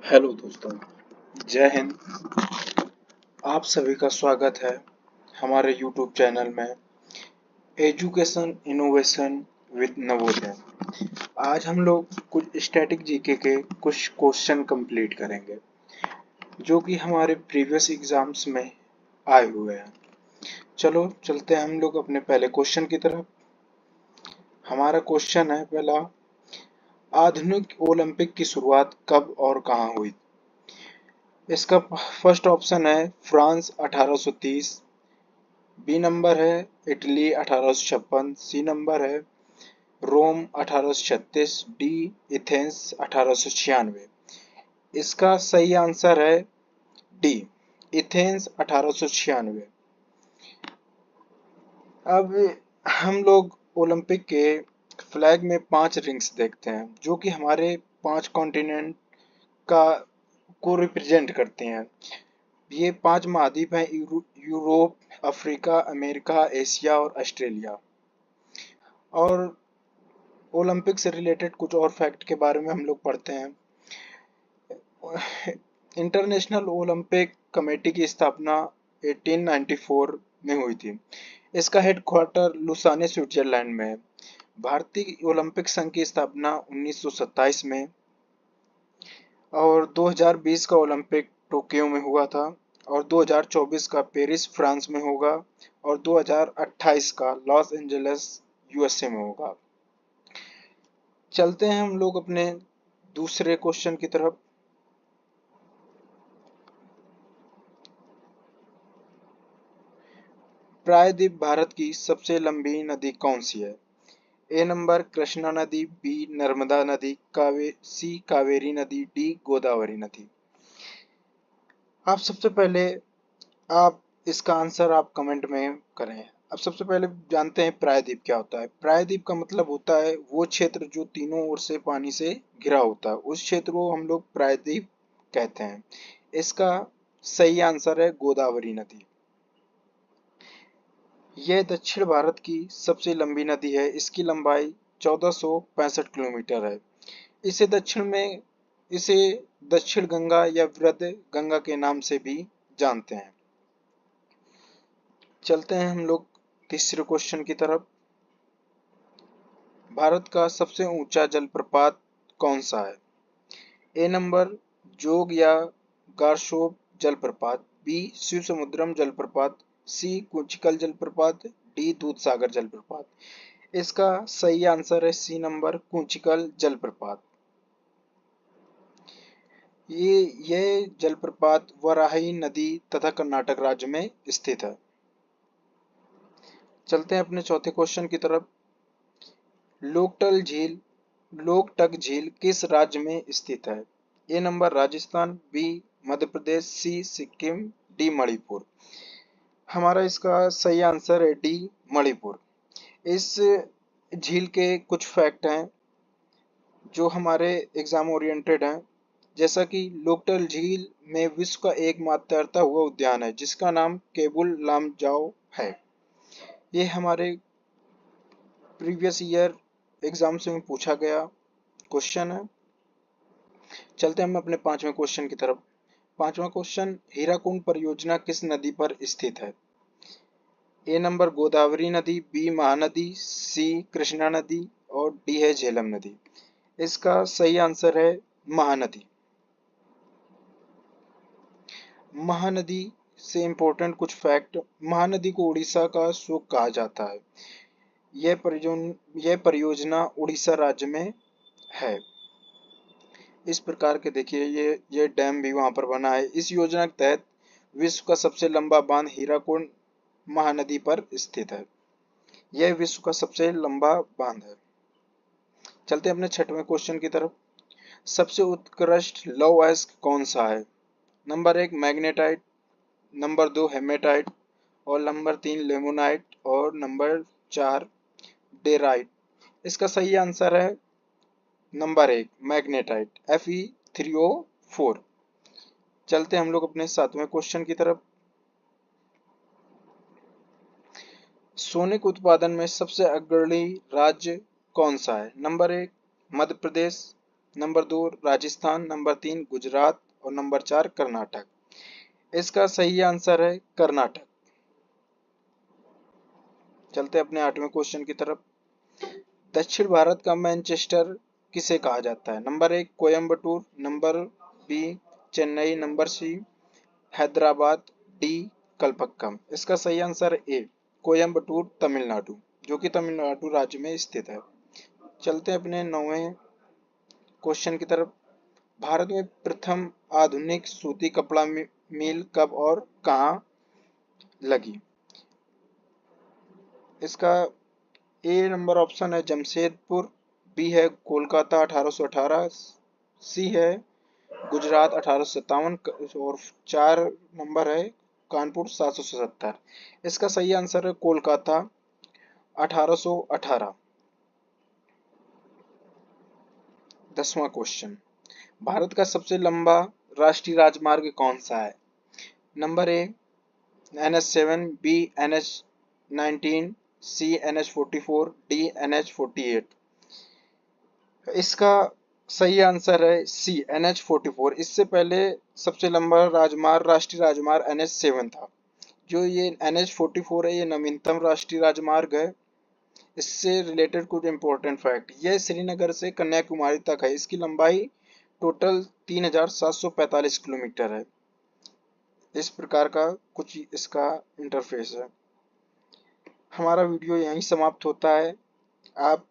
Hello दोस्तों, जय हिंद। आप सभी का स्वागत है हमारे यूट्यूब चैनल में एजुकेशन इनोवेशन विद नवोदय। आज हम लोग कुछ स्टैटिक जीके के कुछ क्वेश्चन कंप्लीट करेंगे जो कि हमारे प्रीवियस एग्जाम्स में आए हुए हैं। चलो चलते हैं हम लोग अपने पहले क्वेश्चन की तरफ। हमारा क्वेश्चन है पहला, आधुनिक ओलंपिक की शुरुआत कब और कहाँ हुई? इसका फर्स्ट ऑप्शन है फ्रांस 1830, बी नंबर है इटली 1856, सी नंबर है रोम 1836, डी एथेंस 1896। इसका सही आंसर है डी एथेंस 1896। अब हम लोग ओलंपिक के फ्लैग में 5 रिंग्स देखते हैं जो कि हमारे 5 कॉन्टिनेंट का को रिप्रेजेंट करते हैं। ये 5 महाद्वीप हैं, यूरोप, अफ्रीका, अमेरिका, एशिया और ऑस्ट्रेलिया। और ओलंपिक से रिलेटेड कुछ और फैक्ट के बारे में हम लोग पढ़ते हैं। इंटरनेशनल ओलंपिक कमेटी की स्थापना 1894 में हुई थी। इसका हेडक्वार्टर लुसाने स्विट्जरलैंड में है। भारतीय ओलंपिक संघ की स्थापना 1927 में और 2020 का ओलंपिक टोक्यो में हुआ था और 2024 का पेरिस फ्रांस में होगा और 2028 का लॉस एंजल्स यूएसए में होगा। चलते हैं हम लोग अपने दूसरे क्वेश्चन की तरफ। प्रायद्वीप भारत की सबसे लंबी नदी कौन सी है? ए नंबर कृष्णा नदी, बी नर्मदा नदी, सी कावेरी नदी, डी गोदावरी नदी। आप सबसे पहले आप इसका आंसर आप कमेंट में करें। अब सबसे पहले जानते हैं प्रायद्वीप क्या होता है। प्रायद्वीप का मतलब होता है वो क्षेत्र जो तीनों ओर से पानी से घिरा होता है, उस क्षेत्र को हम लोग प्रायद्वीप कहते हैं। इसका सही आंसर है गोदावरी नदी। यह दक्षिण भारत की सबसे लंबी नदी है। इसकी लंबाई 1465 किलोमीटर है। इसे इसे दक्षिण गंगा या वृद्ध गंगा के नाम से भी जानते हैं। चलते हैं हम लोग तीसरे क्वेश्चन की तरफ। भारत का सबसे ऊंचा जलप्रपात कौन सा है? ए नंबर जोग या गारशोब जलप्रपात, बी शिवसमुद्रम जलप्रपात, सी कुंचिकल जलप्रपात, डी दूधसागर जलप्रपात। इसका सही आंसर है सी नंबर कुंचिकल जलप्रपात। यह जलप्रपात वराही नदी तथा कर्नाटक राज्य में स्थित है। चलते हैं अपने चौथे क्वेश्चन की तरफ। लोकटक झील किस राज्य में स्थित है? ए नंबर राजस्थान, बी मध्य प्रदेश, सी सिक्किम, डी मणिपुर। हमारा इसका सही आंसर है डी मणिपुर। इस झील के कुछ फैक्ट हैं जो हमारे एग्जाम ओरिएंटेड हैं। जैसा कि लोकटक झील में विश्व का एकमात्र तैरता हुआ उद्यान है जिसका नाम केबुल लामजाओ है। ये हमारे प्रीवियस ईयर एग्जाम से में पूछा गया क्वेश्चन है। चलते हैं हम अपने पांचवें क्वेश्चन की तरफ। पांचवा क्वेश्चन, हीराकुंड परियोजना किस नदी पर स्थित है? ए नंबर गोदावरी नदी, बी महानदी, सी कृष्णा नदी और डी है झेलम नदी। इसका सही आंसर है महानदी। महानदी से इंपॉर्टेंट कुछ फैक्ट, महानदी को उड़ीसा का शुक कहा जाता है। यह परियोजना उड़ीसा राज्य में है। इस प्रकार के देखिए ये डैम भी वहां पर बना है। इस योजना के तहत विश्व का सबसे लंबा बांध हीराकुंड महानदी पर स्थित है। यह विश्व का सबसे लंबा बांध है। चलते हैं अपने छठवें क्वेश्चन की तरफ। सबसे उत्कृष्ट लौह अयस्क कौन सा है? नंबर 1 मैग्नेटाइट, नंबर 2 हेमेटाइट और नंबर 3 लेमोनाइट और नंबर 4 डेराइट। इसका सही आंसर है नंबर 1 मैग्नेटाइट Fe3O4। चलते हम लोग अपने सातवें क्वेश्चन की तरफ। सोने के उत्पादन में सबसे अग्रणी राज्य कौन सा है? Number 1 Madhya Pradesh, number 2 Rajasthan, number 3 Gujarat और नंबर 4 कर्नाटक। इसका सही आंसर है कर्नाटक। चलते अपने 8वें क्वेश्चन की तरफ। दक्षिण भारत का मैनचेस्टर किसे कहा जाता है? Number 1 Coimbatore, number B Chennai, number C Hyderabad, D Kalpakkam. इसका सही आंसर ए कोयम्बटूर तमिलनाडु, जो कि तमिलनाडु राज्य में स्थित है। चलते अपने 9वें क्वेश्चन की तरफ। भारत में प्रथम आधुनिक सूती कपड़ा मिल कब और कहाँ लगी? इसका ए नंबर ऑप्शन है जमशेदपुर, बी है कोलकाता 1818, सी है गुजरात 1857 और 4 नंबर है कानपुर 777। इसका सही आंसर है कोलकाता 1818। 10वां क्वेश्चन। भारत का सबसे लंबा राष्ट्रीय राजमार्ग कौन सा है? Number A NH7, B NH19, C NH44, D NH48। इसका सही आंसर है सी NH44। इससे पहले सबसे लंबा राजमार्ग राष्ट्रीय राजमार्ग NH7 था। जो ये NH44 है, ये नवीनतम राष्ट्रीय राजमार्ग है। इससे रिलेटेड कुछ इंपॉर्टेंट फैक्ट, यह श्रीनगर से कन्याकुमारी तक है। इसकी लंबाई टोटल 3745 किलोमीटर है। इस प्रकार का कुछ इसका इंटरफेस है। हमारा वीडियो यहीं समाप्त होता है। आप